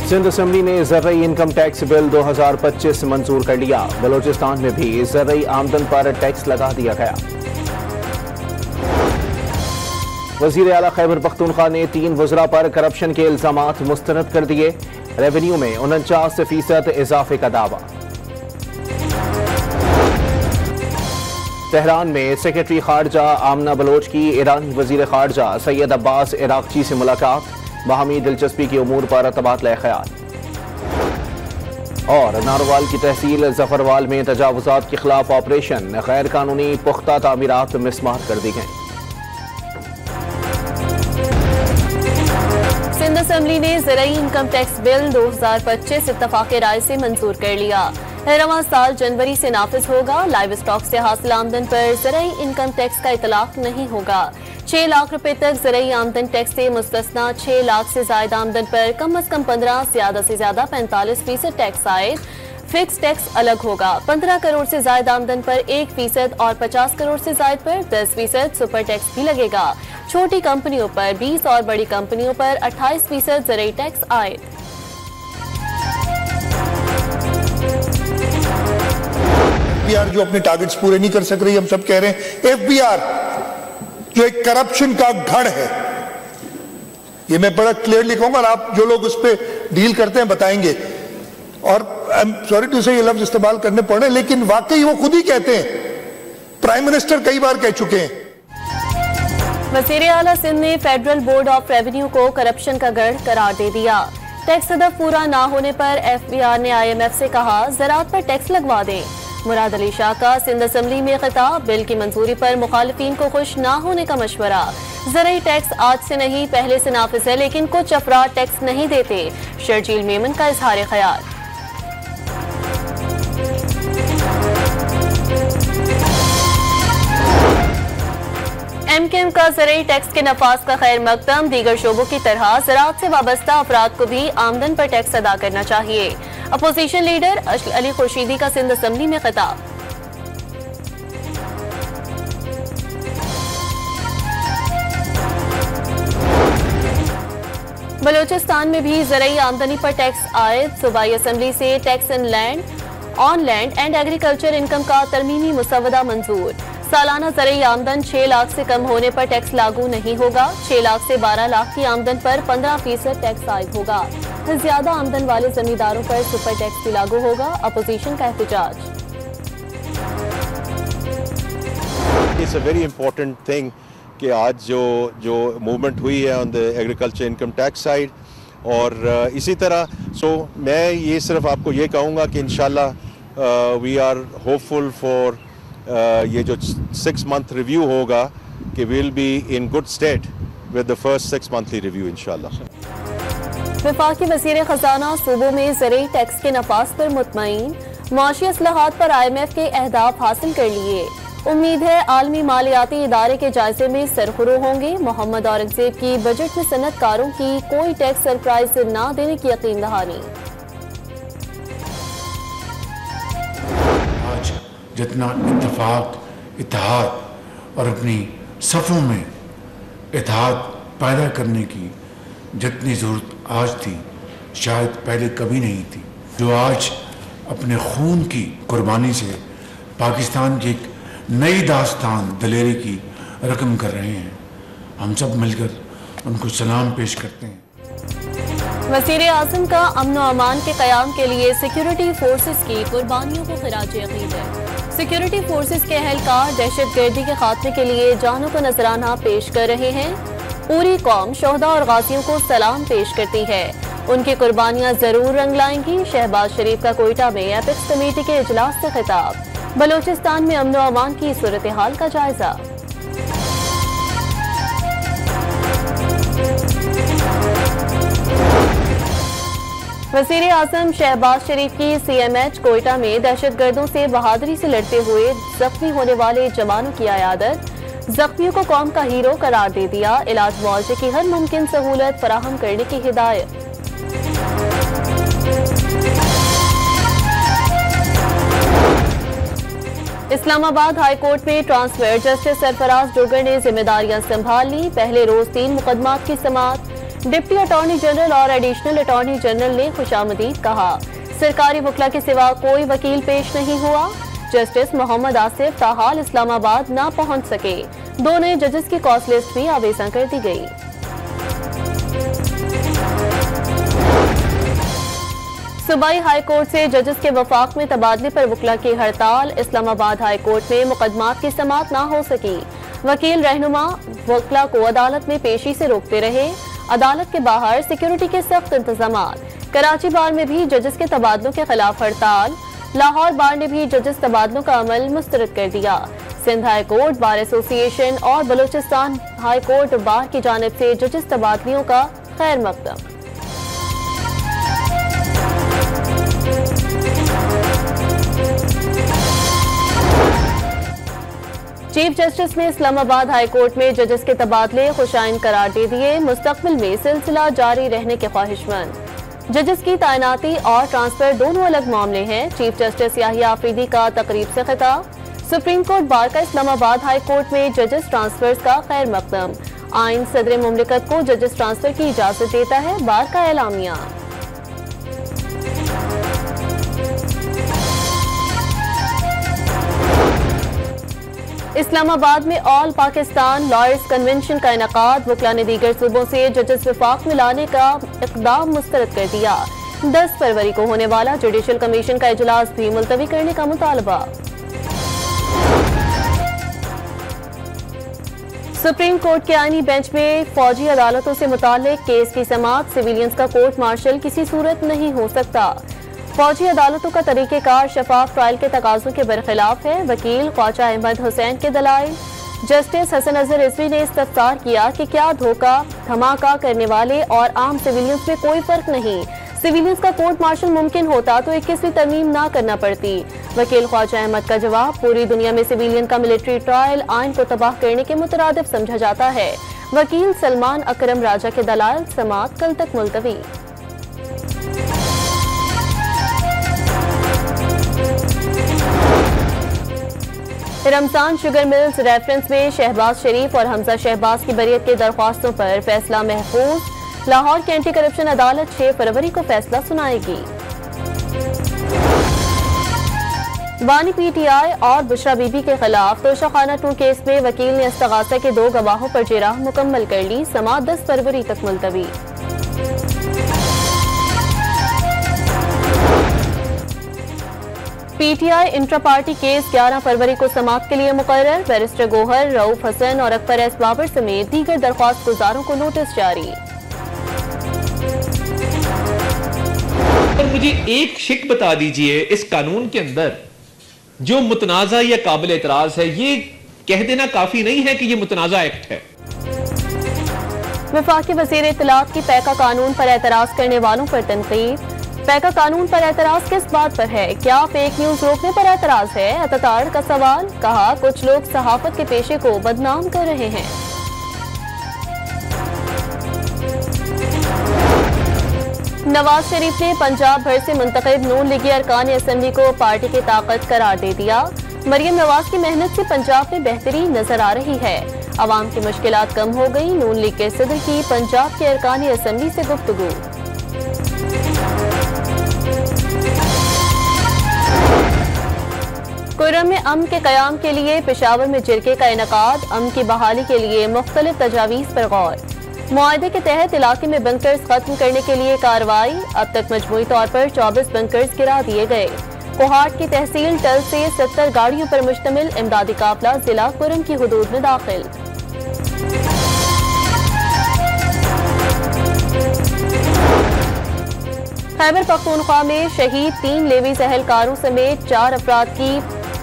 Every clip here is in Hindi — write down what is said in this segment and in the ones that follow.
सिंध असम्बली ने ज़रई इनकम टैक्स बिल 2025 मंजूर कर लिया। बलोचिस्तान में भी ज़रई आमदन पर टैक्स लगा दिया गया। वज़ीर आला खैबर पख्तूनख्वा ने 3 वज़रा पर करप्शन के इल्ज़ामात मुस्तरद कर दिए। रेवेन्यू में 49% इजाफे का दावा। तेहरान में सेक्रेटरी खारजा आमना बलोच की ईरानी वज़ीर खारजा सैयद अब्बास इराक़ची से मुलाकात। बाहमी दिलचस्पी के उमूर पर तबादला ख्याल। और नारोवाल की तहसील जफरवाल में तजावुज़ात के खिलाफ ऑपरेशन। गैर कानूनी पुख्ता तामीरात मिसमार कर दी गई। सिंध असम्बली ने ज़रई इनकम टैक्स बिल 2025 इत्तफाक़ राय से मंजूर कर लिया। रवां साल जनवरी से नाफिज होगा। लाइव स्टॉक से हासिल आमदन पर ज़रई इनकम टैक्स का इतलाक नहीं होगा। 6 लाख रुपए तक ज़रई आमदन टैक्स से मुस्तस्ना। 6 लाख से ज्यादा आमदन पर कम अज कम 15, ज्यादा से ज्यादा 45% टैक्स आयद। फिक्स टैक्स अलग होगा। 15 करोड़ से ज्यादा आमदन पर 1% और 50 करोड़ से ज्यादा पर 10% सुपर टैक्स भी लगेगा। छोटी कंपनियों पर 20 और बड़ी कंपनियों पर 28% ज़रई टैक्स आयद। एफबीआर जो अपने टारगेट्स पूरे नहीं कर सक रही, हम सब कह रहे हैं एफबीआर जो एक करप्शन का गढ़ है, ये मैं बड़ा क्लियरली कहूंगा और आप जो लोग उस पर डील करते हैं बताएंगे। और आई एम सॉरी टू से ये लफ्ज इस्तेमाल करने पड़ रहे हैं, लेकिन वाकई वो खुद ही कहते हैं, प्राइम मिनिस्टर कई बार कह चुके हैं। वज़ीर आला सिंध ने फेडरल बोर्ड ऑफ रेवेन्यू को करप्शन का गढ़ करार दे दिया। टैक्स हदफ पूरा ना होने पर एफबीआर ने IMF से कहा ज़राअत पर टैक्स लगवा दें। मुराद अली शाह का सिंध असम्बली में खिताब। बिल की मंजूरी पर मुखालिफिन को खुश ना होने का मशवरा। ज़रई टैक्स आज से नहीं पहले से नाफिज है, लेकिन कुछ अफराद टैक्स नहीं देते। शर्जील मेमन का इजहार ख्याल। MKM का ज़रई टैक्स के नफाज का खैर मकदम। दीगर शोबों की तरह ज़राअत से वाबस्ता अफराद को भी आमदन पर टैक्स अदा करना चाहिए। अपोजिशन लीडर अली खुर्शीदी का सिंध असम्बली में खिताब। बलोचिस्तान में भी ज़रई आमदनी पर टैक्स आयद। सूबाई असम्बली से tax on land and agriculture income का तरमीमी मुसवदा मंजूर। सालाना ज़रई आमदन 6 लाख से कम होने पर टैक्स लागू नहीं होगा। 6 लाख से 12 लाख की आमदन पर 15% टैक्स आयद होगा। ज्यादा आमदन वाले जमींदारों पर सुपर टैक्स भी लागू होगा। अपोजिशन का एहतजाज। It's a very important thing कि आज जो मूवमेंट हुई है on the agriculture income tax side, और इसी तरह मैं ये सिर्फ आपको ये कहूँगा कि इंशाल्लाह वी आर होपफुल फॉर ये जो 6 मंथ रिव्यू होगा कि will be in good state with the first 6 monthly review इंशाल्लाह। वफाकी वज़ीर खजाना सूबों में ज़रई टैक्स के नफाज पर मुतमईन। मुआशी असलाहात पर IMF के अहदाफ हासिल कर लिए। उम्मीद है आलमी मालियाती इदारे के जायजे में सरखुरू होंगे। मोहम्मद औरंगजेब की बजट में सनतकारों की कोई टैक्स सरप्राइज न देने की यकीन दहानी। आज जितना इत्तेफाक, इत्तेहाद और अपनी सफ़ों में इत्तेहाद पैदा करने की जितनी ज़रूरत आज थी, शायद पहले कभी नहीं थी। जो आज अपने खून की कुर्बानी से पाकिस्तान की एक नई दास्तान दलेरी की रकम कर रहे हैं, हम सब मिलकर उनको सलाम पेश करते हैं। वज़ीर आज़म का अमन व अमान के क़याम के लिए सिक्योरिटी फोर्सेस की कुर्बानियों को खिराज अक़ीद है। सिक्योरिटी फोर्सेस के अहलकार दहशत गर्दी के खात्मे के लिए जानों को नजराना पेश कर रहे हैं। पूरी कौम शोहदा और गाजियों को सलाम पेश करती है। उनकी कुर्बानियां जरूर रंग लाएंगी। शहबाज शरीफ का कोयटा में एपेक्स कमेटी के इजलास से खिताब। बलोचिस्तान में अमन व अमान की सूरत हाल का जायजा। वज़ीर आज़म शहबाज शरीफ की CMH कोयटा में दहशत गर्दों से बहादुरी से लड़ते हुए जख्मी होने वाले जवानों की अयादत। जख्मियों को कौम का हीरो करार दे दिया। इलाज मुआवजे की हर मुमकिन सहूलत फराहम करने की हिदायत। इस्लामाबाद हाई कोर्ट में ट्रांसफर जस्टिस सरफराज डोगर ने जिम्मेदारियां संभाल ली। पहले रोज 3 मुकदमात की समाअत। डिप्टी अटॉर्नी जनरल और एडिशनल अटॉर्नी जनरल ने खुशामदीद कहा। सरकारी वकला के सिवा कोई वकील पेश नहीं हुआ। जस्टिस मोहम्मद आसिफ ताहाल इस्लामाबाद ना पहुंच सके। 2 नए जजेस की कॉस्ट लिस्ट भी आवेजा कर दी गई। सूबाई हाई कोर्ट से जजेस के वफाक में तबादले पर वकला की हड़ताल। इस्लामाबाद हाई कोर्ट में मुकदमात की समाअत ना हो सकी। वकील रहनुमा वकला को अदालत में पेशी से रोकते रहे। अदालत के बाहर सिक्योरिटी के सख्त इंतजामात। कराची बार में भी जजेस के तबादलों के खिलाफ हड़ताल। लाहौर बार ने भी जजेस तबादलों का अमल मुस्तरद कर दिया। Sindh high court, bar association और बलूचिस्तान हाई कोर्ट बार की जानिब से जजेस तबादलियों का खैर मकदम। चीफ जस्टिस ने इस्लामाबाद हाई कोर्ट में जजेस के तबादले खुशाइन करार दे दिए। मुस्तकबिल में सिलसिला जारी रहने के ख्वाहिशमंद। जजेस की तैनाती और ट्रांसफर दोनों अलग मामले हैं। चीफ जस्टिस याहिया आफरीदी का तकरीब से खिताब। सुप्रीम कोर्ट बार का इस्लामाबाद हाई कोर्ट में जजेस ट्रांसफर्स का खैर मकदम। आइन सदर मुमलिकत को जजेस ट्रांसफर की इजाजत देता है, बार का एलामिया। इस्लामाबाद में ऑल पाकिस्तान लॉयर्स कन्वेंशन का इनेकाद। वकला ने दीगर सूबों से जजेस वफाक में लाने का इक़दाम मुस्तरद कर दिया। 10 फरवरी को होने वाला जुडिशल कमीशन का इजलास भी मुलतवी करने का मुतालबा। सुप्रीम कोर्ट के आईनी बेंच में फौजी अदालतों से मुताल्लिक केस की समाअत। सिविलियंस का कोर्ट मार्शल किसी सूरत नहीं हो सकता। फौजी अदालतों का तरीक़ेकार शफाफ ट्रायल के तकाज़ों के बरखिलाफ है। वकील ख्वाजा अहमद हुसैन के दलाइल। जस्टिस हसन अजहर रिजवी ने इस्तफसार किया कि क्या धोखा धमाका करने वाले और आम सिविलियंस में कोई फर्क नहीं। सिविलियंस का कोर्ट मार्शल मुमकिन होता तो 21वीं तरमीम ना करना पड़ती। वकील ख्वाजा अहमद का जवाब, पूरी दुनिया में सिविलियन का मिलिट्री ट्रायल आइन को तबाह करने के मुतरादिफ समझा जाता है। वकील सलमान अकरम राजा के दलाल। समाअत कल तक मुलतवी। रमजान शुगर मिल्स रेफरेंस में शहबाज शरीफ और हमजा शहबाज की बरियत की दरख्वास्तों पर फैसला महफूज। लाहौर की एंटी करप्शन अदालत 6 फरवरी को फैसला सुनाएगी। वानी पीटीआई और बुशरा बीबी के खिलाफ तोशाखाना 2 केस में वकील ने इस्तगासा के 2 गवाहों पर जिरह मुकम्मल कर ली। समाअत 10 फरवरी तक मुलतवी। पीटीआई इंट्रा पार्टी केस 11 फरवरी को समाअत के लिए मुकर्रर। बैरिस्टर गोहर, रऊफ हसन और अकबर एस बाबर समेत दीगर दरख्वास्त गुजारों को नोटिस जारी। और मुझे एक शिक बता दीजिए, इस कानून के अंदर जो मुतनाज़ा या काबिल एतराज है, ये कह देना काफी नहीं है कि ये मुतनाज़ा एक्ट है। वफाकी वज़ीर इत्तलात की पैका कानून पर एतराज करने वालों पर तनकीद। पैका कानून पर एतराज किस बात पर है? क्या फेक न्यूज रोकने पर एतराज है? अतताड़ का सवाल। कहा, कुछ लोग सहाफत के पेशे को बदनाम कर रहे हैं। नवाज शरीफ ने पंजाब भर से मुंतखब नून लीगी अरकान असम्बली को पार्टी की ताकत करार दे दिया। मरियम नवाज की मेहनत से पंजाब में बेहतरी नजर आ रही है। अवाम की मुश्किलात कम हो गई। नून लीग के सदर की पंजाब के अरकान असम्बली से गुफ्तगू। कुर्रम में अमन के कयाम के लिए पेशावर में जिरके का इनेकाद। अमन की बहाली के लिए मुख्तलिफ तजावीज़ पर गौर। मुआहदे के तहत इलाके में बंकर्स खत्म करने के लिए कार्रवाई। अब तक मजमूई तौर पर 24 बंकर्स गिरा दिए गए। कोहाट की तहसील टल से 70 गाड़ियों पर मुश्तमिल इमदादी काफिला जिला कुर्रम की हुदूद में दाखिल। खैबर पख्तूनख्वा में शहीद 3 लेवीज अहलकारों समेत 4 अफराद की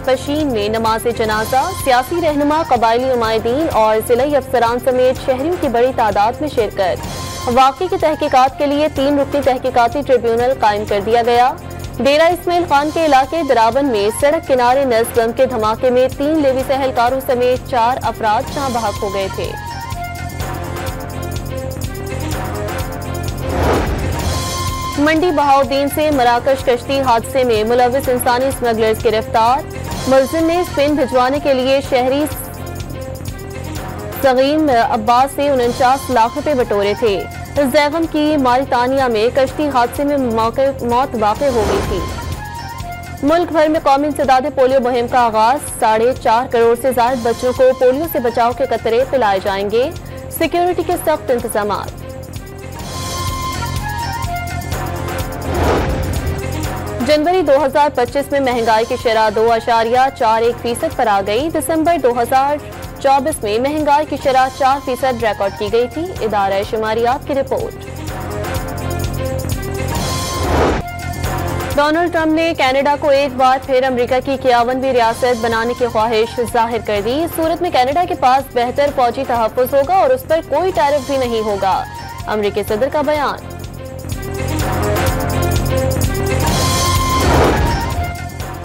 पशीन में नमाज जनाजा। सियासी रहनुमा, कबायली नुमाइंदीन और जिला अफसरान समेत शहरियों की बड़ी तादाद में शिरकत। वाक़े की तहकीकात के लिए 3 रुकनी तहकीकाती ट्रिब्यूनल कायम कर दिया गया। डेरा इस्माइल खान के इलाके दराबन में सड़क किनारे नस्ल बम के धमाके में 3 लेवीज अहलकारों समेत 4 अफराद जहां बहक हो गए थे। मंडी बहाउद्दीन से मराकश कश्ती हादसे में मुलविस इंसानी स्मगलर्स गिरफ्तार। मुलजिम ने स्पेन भिजवाने के लिए शहरी सगीम अब्बास से 49 लाख रुपए बटोरे थे। जैगम की मारितानिया में कश्ती हादसे में मौत वाक़ हो गई थी। मुल्क भर में कौमी इंसदाद पोलियो मुहिम का आगाज। 4.5 करोड़ से ज्यादा बच्चों को पोलियो से बचाव के कतरे पिलाए जाएंगे। सिक्योरिटी के सख्त इंतजाम। जनवरी 2025 में महंगाई की शरह 2.41% पर आ गई। दिसंबर 2024 में महंगाई की शरह 4% रिकॉर्ड की गई थी। इदारा शुमारियात की रिपोर्ट। डोनाल्ड ट्रंप ने कनाडा को एक बार फिर अमेरिका की 51वीं रियासत बनाने की ख्वाहिश जाहिर कर दी। इस सूरत में कनाडा के पास बेहतर फौजी तहफ़्फ़ुज़ होगा और उस पर कोई टैरिफ भी नहीं होगा। अमेरिकी सदर का बयान।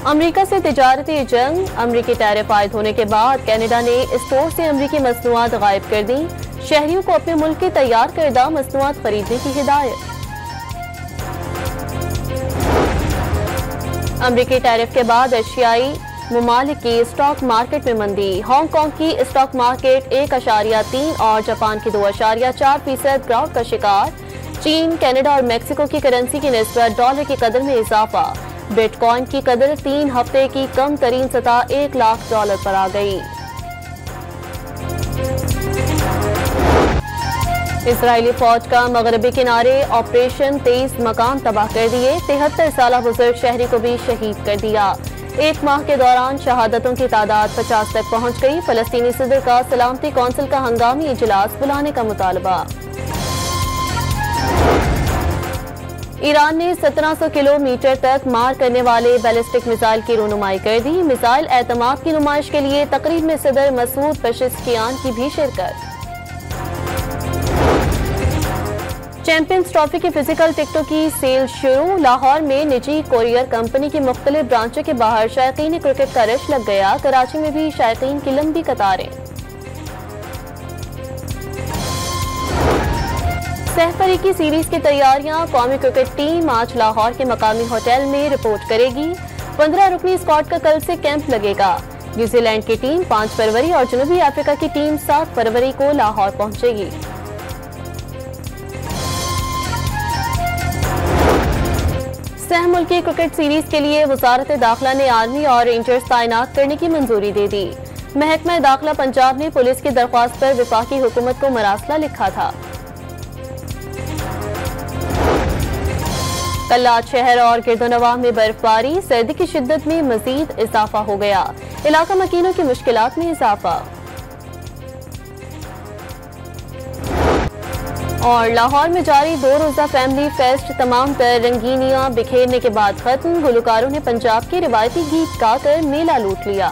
अमेरिका से तिजारती जंग। अमेरिकी टैरिफ आयद होने के बाद कनाडा ने स्टोर से अमेरिकी मसनूआत गायब कर दी। शहरियों को अपने मुल्क की तैयार करदा मसनूआत खरीदने की हिदायत। अमेरिकी टैरिफ के बाद एशियाई ममालिक की स्टॉक मार्केट में मंदी। हांगकांग की स्टॉक मार्केट 1.3 और जापान की 2.4% गिरावट का शिकार। चीन, कनाडा और मेक्सिको की करेंसी की निस्बत डॉलर की कदर में इजाफा। बिटकॉइन की कदर 3 हफ्ते की कम तरीन सतह $1 लाख पर आ गई। इसराइली फौज का मगरबी किनारे ऑपरेशन 23 मकाम तबाह कर दिए। 73 साल बुजुर्ग शहरी को भी शहीद कर दिया। एक माह के दौरान शहादतों की तादाद 50 तक पहुंच गई। फलस्तीनी सदर का सलामती कौंसिल का हंगामी इजलास बुलाने का मुतालबा। ईरान ने 1700 किलोमीटर तक मार करने वाले बैलिस्टिक मिसाइल की रूनुमाई कर दी। मिसाइल एतमाद की नुमाइश के लिए तकरीब में सदर मसूद पेजेश्कियान की भी शिरकत। चैंपियंस ट्रॉफी की फिजिकल टिकटों की सेल शुरू। लाहौर में निजी कोरियर कंपनी की मुख्तलिफ ब्रांचों के बाहर शायकीन क्रिकेट का रश लग गया। कराची में भी शायकीन की लंबी कतारें। सहफरीकी सीरीज की तैयारियां। कौमी क्रिकेट टीम आज लाहौर के मकामी होटल में रिपोर्ट करेगी। 15 रुकनी स्क्वाड का कल से कैंप लगेगा। न्यूजीलैंड की टीम 5 फरवरी और जनूबी अफ्रीका की टीम 7 फरवरी को लाहौर पहुंचेगी। सह मुल्की क्रिकेट सीरीज के लिए वजारत दाखिला ने आर्मी और रेंजर्स तैनात करने की मंजूरी दे दी। महकमा दाखिला पंजाब ने पुलिस की दरख्वास्त पर वफाकी हुकूमत को मरासला लिखा था। कल्लात शहर और गिरदोनवाह में बर्फबारी। सर्दी की शिद्दत में मजीद इजाफा हो गया। इलाका मकीनों की मुश्किलात में इजाफा। और लाहौर में जारी 2 रोजा फैमिली फेस्ट तमाम तर रंगीनियां बिखेरने के बाद खत्म। गुलकारों ने पंजाब के रिवायती गीत गाकर मेला लूट लिया।